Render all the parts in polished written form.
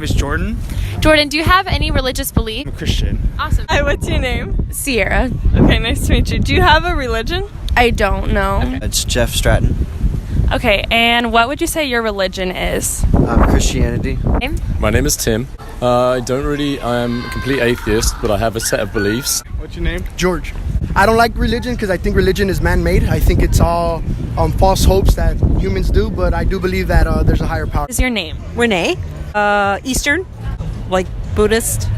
name is Jordan. Jordan, do you have any religious belief? I'm a Christian. Awesome. Hi, what's your name? Sierra. Okay, nice to meet you. Do you have a religion? I don't know. It's Jeff Stratton. Okay, and what would you say your religion is? Christianity. My name is Tim. I am a complete atheist, but I have a set of beliefs. What's your name? George. I don't like religion because I think religion is man-made. I think it's all false hopes that humans do, but I do believe that there's a higher power. What is your name? Renee. Eastern, like Buddhist.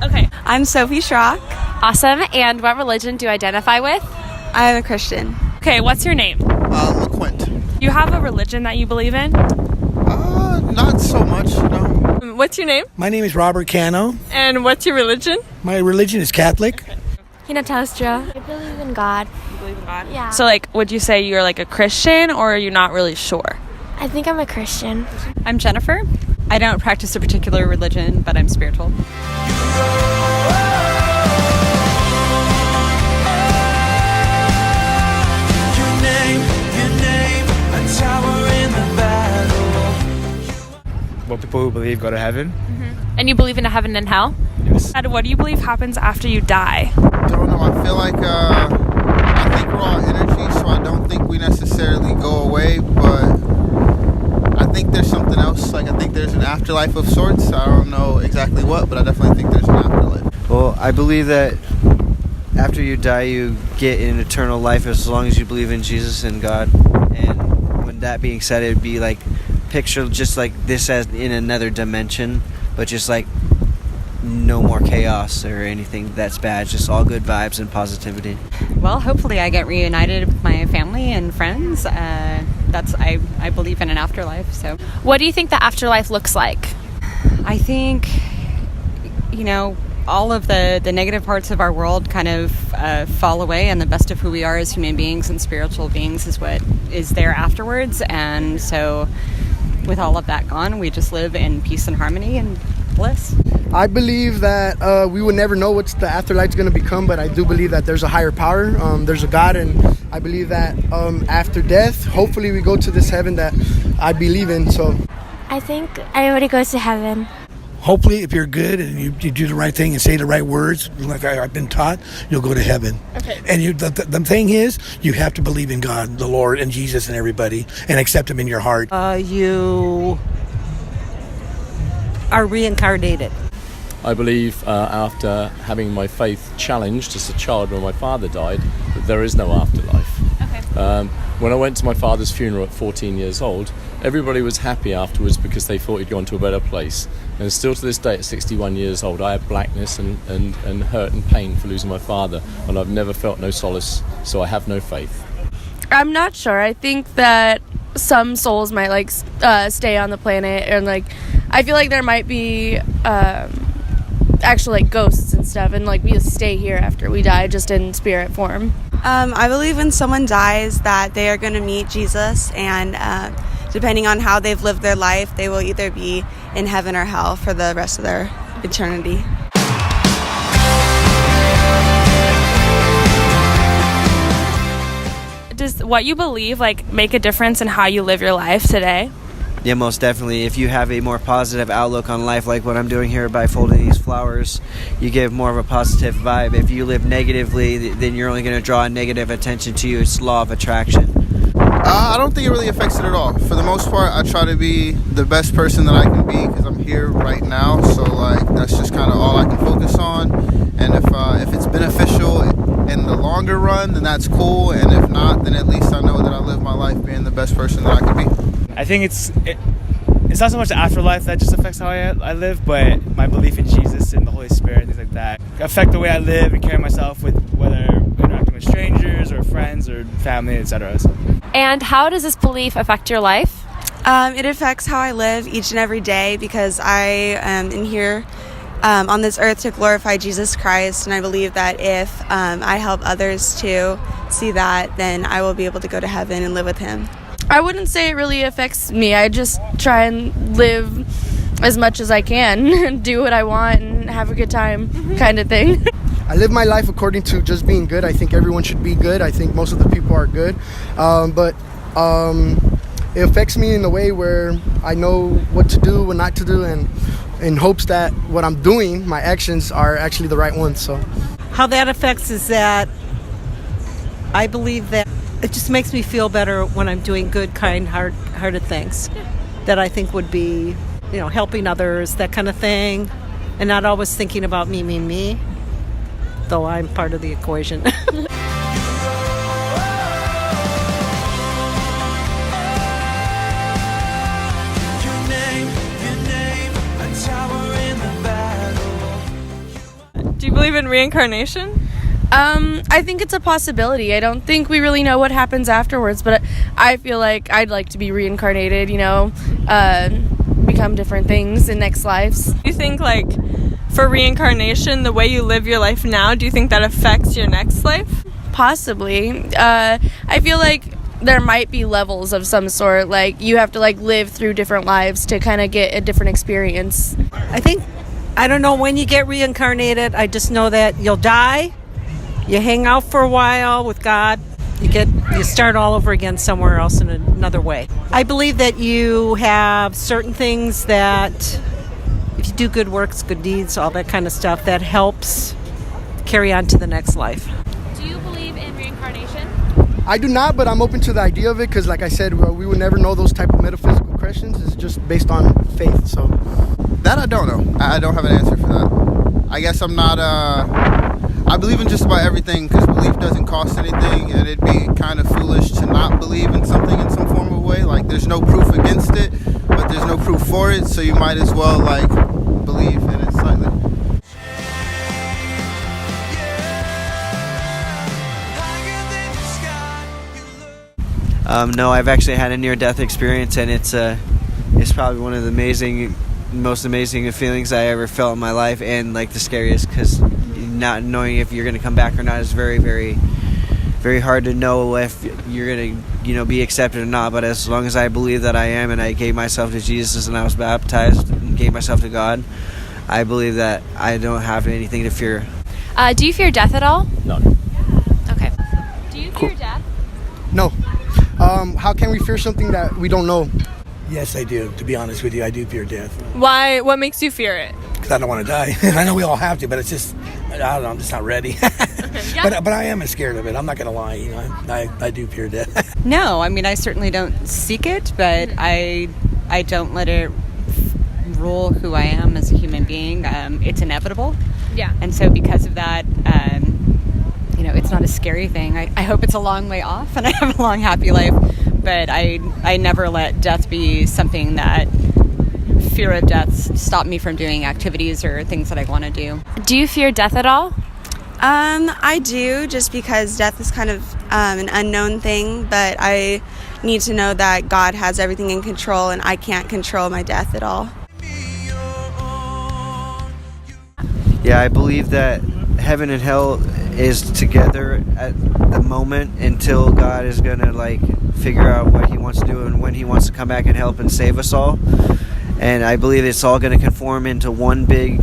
Okay. I'm Sophie Schrock. Awesome. And what religion do you identify with? I'm a Christian. Okay, what's your name? LaQuint. Do you have a religion that you believe in? Not so much, no. What's your name? My name is Robert Cano. And what's your religion? My religion is Catholic. Hinatostra. I believe in God. You believe in God? Yeah. So, would you say you're a Christian, or are you not really sure? I think I'm a Christian. I'm Jennifer. I don't practice a particular religion, but I'm spiritual. Well, people who believe go to heaven. And you believe in a heaven and hell? Yes. And what do you believe happens after you die? Don't know. I feel like I think we're all energy, so I don't think we necessarily go away, but I think there's something else. I think there's an afterlife of sorts. I don't know exactly what, but I definitely think there's an afterlife. Well, I believe that after you die, you get an eternal life as long as you believe in Jesus and God. And with that being said, it would be picture just like this as in another dimension, but just no more chaos or anything that's bad, just all good vibes and positivity. Well, hopefully I get reunited with my family and friends. I believe in an afterlife, so. What do you think the afterlife looks like? I think, all of the negative parts of our world kind of fall away, and the best of who we are as human beings and spiritual beings is what is there afterwards. And so with all of that gone, we just live in peace and harmony and bliss. I believe that we will never know what the afterlife's going to become, but I do believe that there's a higher power. There's a God, and I believe that after death, hopefully we go to this heaven that I believe in. So I think everybody goes to heaven. Hopefully, if you're good and you do the right thing and say the right words, like I've been taught, you'll go to heaven. Okay. And the thing is, you have to believe in God, the Lord, and Jesus and everybody, and accept Him in your heart. You are reincarnated. I believe after having my faith challenged as a child when my father died, that there is no afterlife. Okay. When I went to my father's funeral at 14 years old, everybody was happy afterwards because they thought he'd gone to a better place. And still to this day, at 61 years old, I have blackness and hurt and pain for losing my father, and I've never felt no solace, so I have no faith. I'm not sure. I think that some souls might stay on the planet, and I feel like there might be actual ghosts and stuff, and we stay here after we die, just in spirit form. I believe when someone dies that they are going to meet Jesus, and depending on how they've lived their life, they will either be in heaven or hell for the rest of their eternity. Does what you believe make a difference in how you live your life today? Yeah, most definitely. If you have a more positive outlook on life, like what I'm doing here by folding these flowers, you give more of a positive vibe. If you live negatively, then you're only going to draw negative attention to you. It's law of attraction. I don't think it really affects it at all. For the most part, I try to be the best person that I can be because I'm here right now. So that's just kind of all I can focus on. And if it's beneficial in the longer run, then that's cool. And if not, then at least I know that I live my life being the best person that I can be. I think it's not so much the afterlife that just affects how I live, but my belief in Jesus and the Holy Spirit, things like that, affect the way I live and carry myself with whether interacting with strangers or friends or family, etc. And how does this belief affect your life? It affects how I live each and every day because I am in here on this earth to glorify Jesus Christ, and I believe that if I help others to see that, then I will be able to go to heaven and live with Him. I wouldn't say it really affects me. I just try and live as much as I can and do what I want and have a good time, kind of thing. I live my life according to just being good. I think everyone should be good. I think most of the people are good. But it affects me in a way where I know what to do, what not to do, and in hopes that what I'm doing, my actions, are actually the right ones. So how that affects is that I believe that it just makes me feel better when I'm doing good, kind, hearted things that I think would be, helping others, that kind of thing, and not always thinking about me, though I'm part of the equation. Do you believe in reincarnation? I think it's a possibility. I don't think we really know what happens afterwards, but I feel like I'd like to be reincarnated, become different things in next lives. Do you think, for reincarnation, the way you live your life now, do you think that affects your next life? Possibly. I feel like there might be levels of some sort. Like, you have to, live through different lives to kind of get a different experience. I don't know when you get reincarnated. I just know that you'll die. You hang out for a while with God. You start all over again somewhere else in another way. I believe that you have certain things that, if you do good works, good deeds, all that kind of stuff, that helps carry on to the next life. Do you believe in reincarnation? I do not, but I'm open to the idea of it because, like I said, we would never know those type of metaphysical questions. It's just based on faith. So That I don't know. I don't have an answer for that. I guess I'm not, I believe in just about everything because belief doesn't cost anything, and it'd be kind of foolish to not believe in something in some form of way. There's no proof against it, but there's no proof for it, so you might as well, believe in it slightly. No, I've actually had a near-death experience, and it's probably one of the most amazing feelings I ever felt in my life, and the scariest, because not knowing if you're going to come back or not is very, very, very hard to know if you're going to be accepted or not. But as long as I believe that I am, and I gave myself to Jesus and I was baptized and gave myself to God, I believe that I don't have anything to fear. Do you fear death at all? No. Okay. Do you fear death? no. How can we fear something that we don't know? Yes, I do. To be honest with you, I do fear death. Why? What makes you fear it? Because I don't want to die. I know we all have to, but it's just, I don't know, I'm just not ready. But I am scared of it. I'm not going to lie. I do fear death. No, I certainly don't seek it, but I don't let it rule who I am as a human being. It's inevitable. Yeah. And so because of that, it's not a scary thing. I hope it's a long way off and I have a long, happy life, but I never let death be something that fear of death stop me from doing activities or things that I want to do. Do you fear death at all? I do, just because death is kind of an unknown thing, but I need to know that God has everything in control and I can't control my death at all. Yeah, I believe that heaven and hell is together at the moment until God is going to figure out what he wants to do and when he wants to come back and help and save us all. And I believe it's all going to conform into one big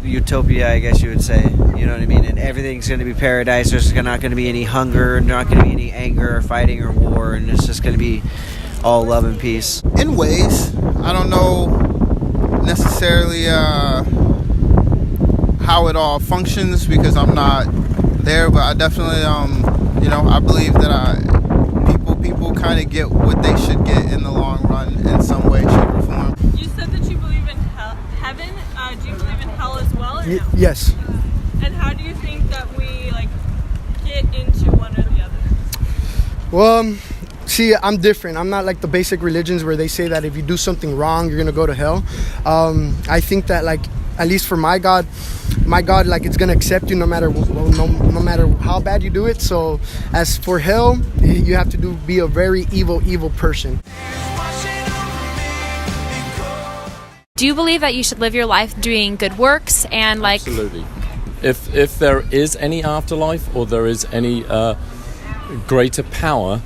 utopia, I guess you would say. You know what I mean? And everything's going to be paradise. There's not going to be any hunger, not going to be any anger or fighting or war, and it's just going to be all love and peace. In ways, I don't know necessarily how it all functions because I'm not there, but I definitely, I believe that people kind of get what they should get in the long run in some way, shape, or form. You said that you believe in heaven. Do you believe in hell as well, or no? Yes. And how do you think that we get into one or the other? Well, see, I'm different. I'm not like the basic religions where they say that if you do something wrong, you're gonna go to hell. I think that at least for my God, it's gonna accept you no matter no matter how bad you do it. So as for hell, you have to be a very evil person. Do you believe that you should live your life doing good works and Absolutely. If there is any afterlife or there is any greater power,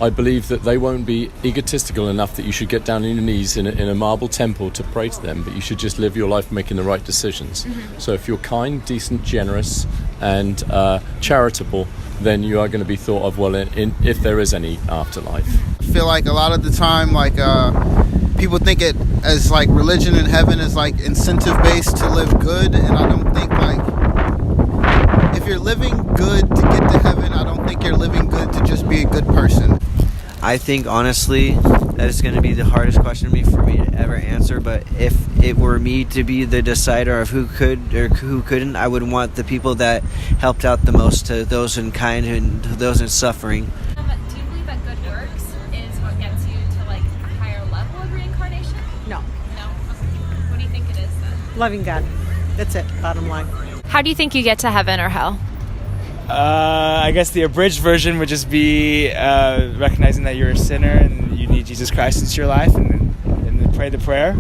I believe that they won't be egotistical enough that you should get down on your knees in a marble temple to pray to them, but you should just live your life making the right decisions. Mm-hmm. So if you're kind, decent, generous, and charitable, then you are going to be thought of well if there is any afterlife. I feel like a lot of the time, people think it as like religion in heaven is like incentive based to live good, and I don't think like if you're living good to get to heaven, I don't think you're living good to just be a good person. I think honestly that is going to be the hardest question for me to ever answer, but if it were me to be the decider of who could or who couldn't, I would want the people that helped out the most to those in kind and to those in suffering. Do you believe that good works is what gets you to like a higher level of reincarnation? No. No? Okay. What do you think it is then? Loving God. That's it, bottom line. How do you think you get to heaven or hell? I guess the abridged version would just be recognizing that you're a sinner and you need Jesus Christ into your life, and then pray the prayer.